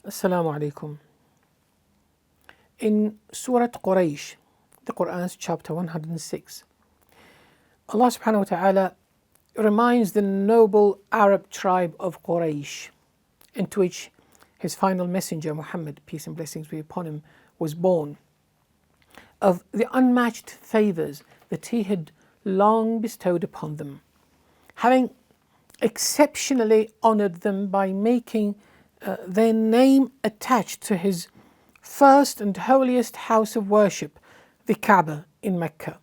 Assalamu alaikum. In Surah Qureish, the Qur'an's chapter 106, Allah subhanahu wa ta'ala reminds the noble Arab tribe of Quraysh, into which his final messenger Muhammad, peace and blessings be upon him, was born, of the unmatched favours that he had long bestowed upon them, having exceptionally honoured them by making their name attached to his first and holiest house of worship, the Kaaba in Makkah,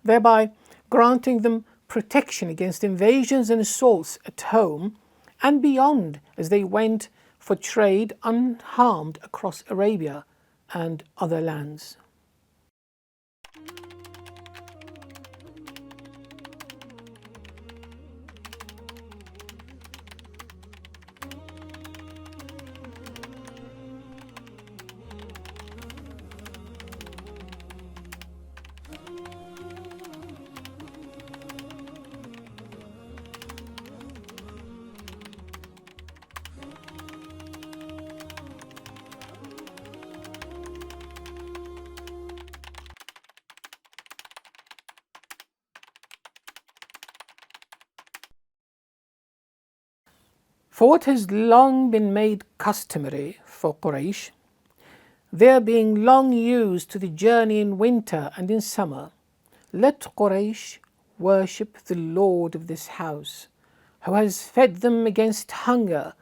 thereby granting them protection against invasions and assaults at home and beyond as they went for trade unharmed across Arabia and other lands. For what has long been made customary for Quraysh, there being long used to the journey in winter and in summer, let Quraysh worship the Lord of this house, who has fed them against hunger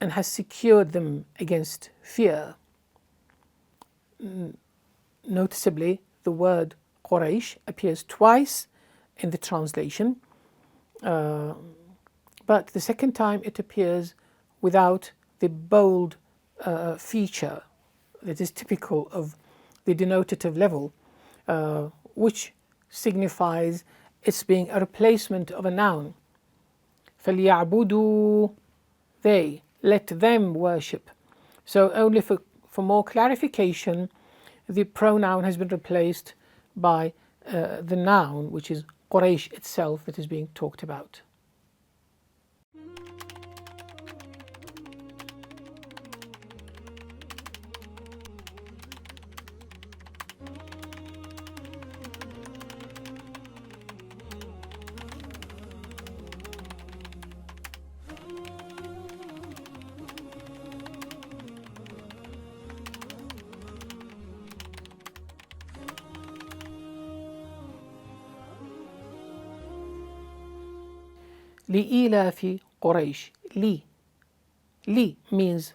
and has secured them against fear. Noticeably, the word Quraysh appears twice in the translation, but the second time it appears without the bold feature that is typical of the denotative level, which signifies its being a replacement of a noun. فَلْيَعْبُدُوا, they, let them worship. So only for more clarification, the pronoun has been replaced by the noun, which is Quraysh itself, that is being talked about. لإيلاف قريش. Li means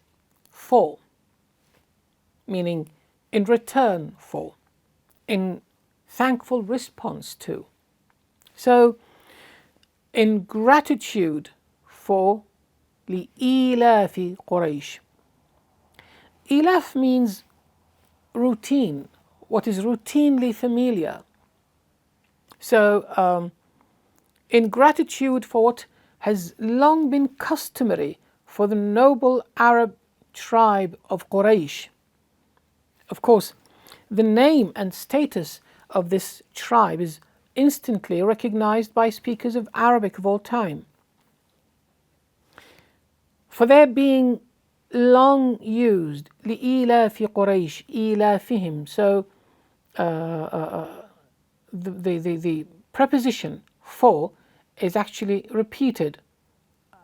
for, meaning in return for, in thankful response to. So, in gratitude for لإيلاف قريش. Ilaf means routine, what is routinely familiar. So, in gratitude for what has long been customary for the noble Arab tribe of Quraysh. Of course, the name and status of this tribe is instantly recognized by speakers of Arabic of all time. For their being long used, لإيلاف قريش, إيلافهم, so the preposition for is actually repeated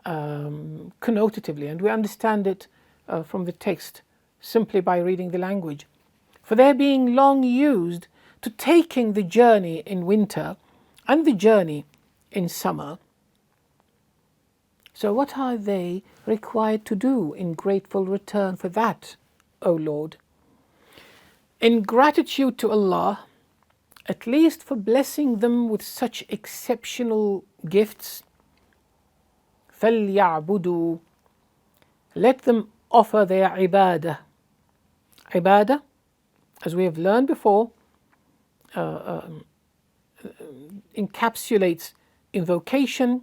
connotatively, and we understand it from the text simply by reading the language. For their being long used to taking the journey in winter and the journey in summer. So what are they required to do in grateful return for that, O Lord? In gratitude to Allah, at least for blessing them with such exceptional gifts, فَلْيَعْبُدُوا, let them offer their ibadah. Ibadah, as we have learned before, encapsulates invocation,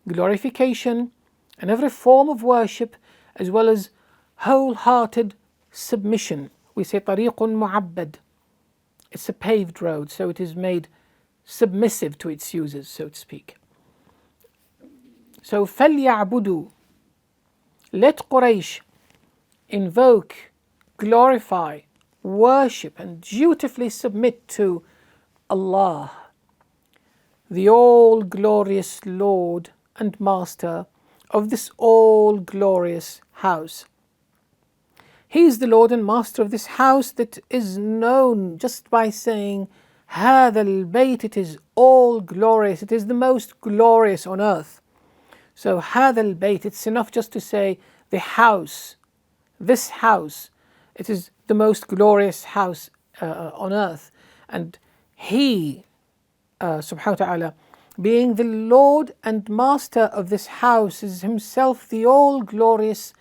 glorification, and every form of worship, as well as wholehearted submission. We say طَرِيقٌ مُعَبَّد. It's a paved road, so it is made submissive to its users, so to speak. So فَلْيَعْبُدُوا, let Quraysh invoke, glorify, worship and dutifully submit to Allah, the all-glorious Lord and Master of this all-glorious house. He is the Lord and Master of this house that is known just by saying, هذا البيت, it is all glorious, it is the most glorious on earth. So هذا البيت, it's enough just to say the house, this house, it is the most glorious house on earth. And He, subhanahu wa ta'ala, being the Lord and Master of this house, is Himself the all-glorious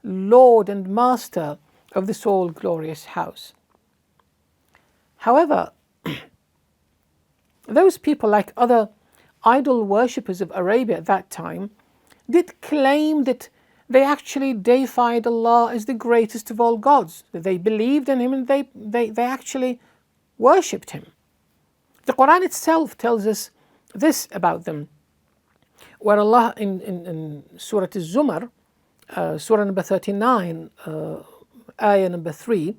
Lord and Master of this all-glorious house. However, those people, like other idol worshippers of Arabia at that time, did claim that they actually deified Allah as the greatest of all gods, that they believed in Him and they actually worshipped Him. The Qur'an itself tells us this about them, where Allah in Surah Al-Zumar, Surah number 39, ayah number 3,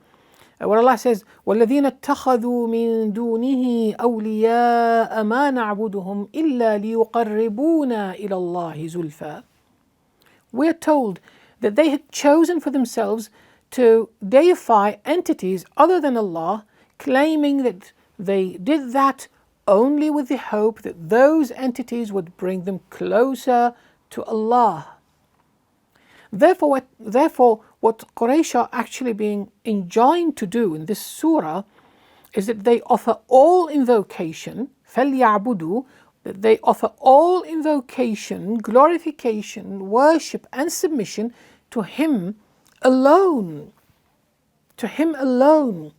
where Allah says, وَالَّذِينَ اتَّخَذُوا مِن دُونِهِ أَوْلِيَاءَ مَا نَعْبُدُهُمْ إِلَّا لِيُقَرِّبُونَا إِلَى اللَّهِ زُلْفَى. We are told that they had chosen for themselves to deify entities other than Allah, claiming that they did that only with the hope that those entities would bring them closer to Allah. Therefore, what Quraysh are actually being enjoined to do in this surah is that they offer all invocation, فَلْيَعْبُدُوا, that they offer all invocation, glorification, worship and submission to Him alone. To Him alone,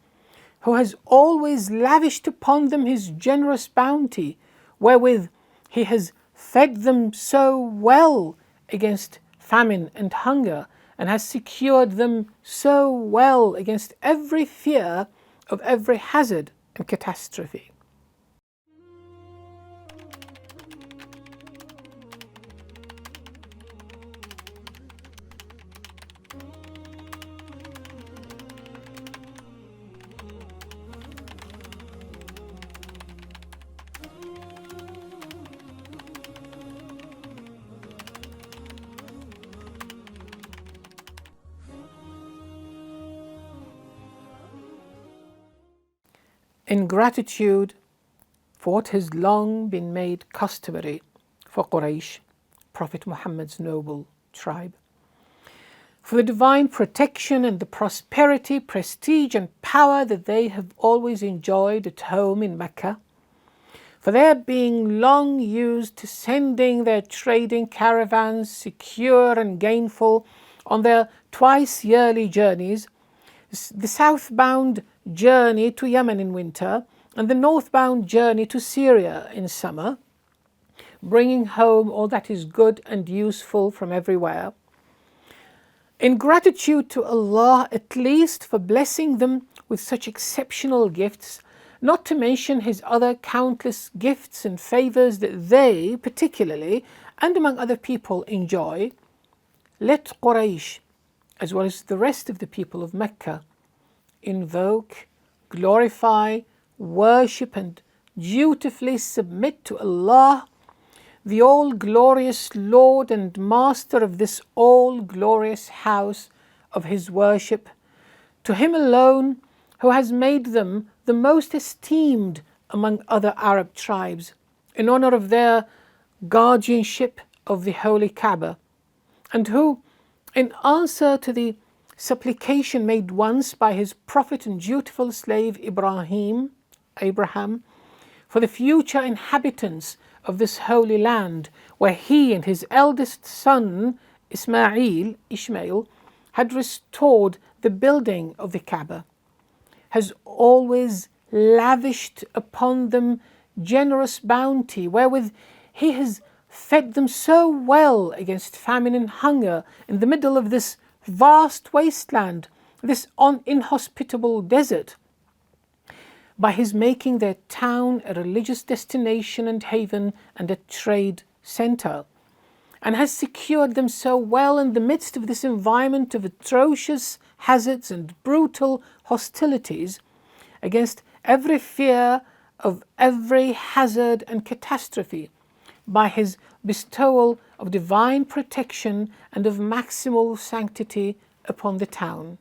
who has always lavished upon them His generous bounty, wherewith He has fed them so well against famine and hunger, and has secured them so well against every fear of every hazard and catastrophe. In gratitude for what has long been made customary for Quraysh, Prophet Muhammad's noble tribe, for the divine protection and the prosperity, prestige and power that they have always enjoyed at home in Makkah, for their being long used to sending their trading caravans secure and gainful on their twice yearly journeys, the southbound journey to Yemen in winter and the northbound journey to Syria in summer, bringing home all that is good and useful from everywhere. In gratitude to Allah at least for blessing them with such exceptional gifts, not to mention His other countless gifts and favours that they particularly and among other people enjoy, let Quraysh, as well as the rest of the people of Mecca, invoke, glorify, worship and dutifully submit to Allah, the all-glorious Lord and Master of this all-glorious house of His worship, to Him alone who has made them the most esteemed among other Arab tribes in honor of their guardianship of the Holy Kaaba, and who, in answer to the supplication made once by His prophet and dutiful slave Abraham, for the future inhabitants of this holy land, where he and his eldest son Ishmael, had restored the building of the Kaaba, has always lavished upon them generous bounty, wherewith He has fed them so well against famine and hunger in the middle of this vast wasteland, this inhospitable desert, by His making their town a religious destination and haven and a trade centre, and has secured them so well in the midst of this environment of atrocious hazards and brutal hostilities against every fear of every hazard and catastrophe by His bestowal of divine protection and of maximal sanctity upon the town.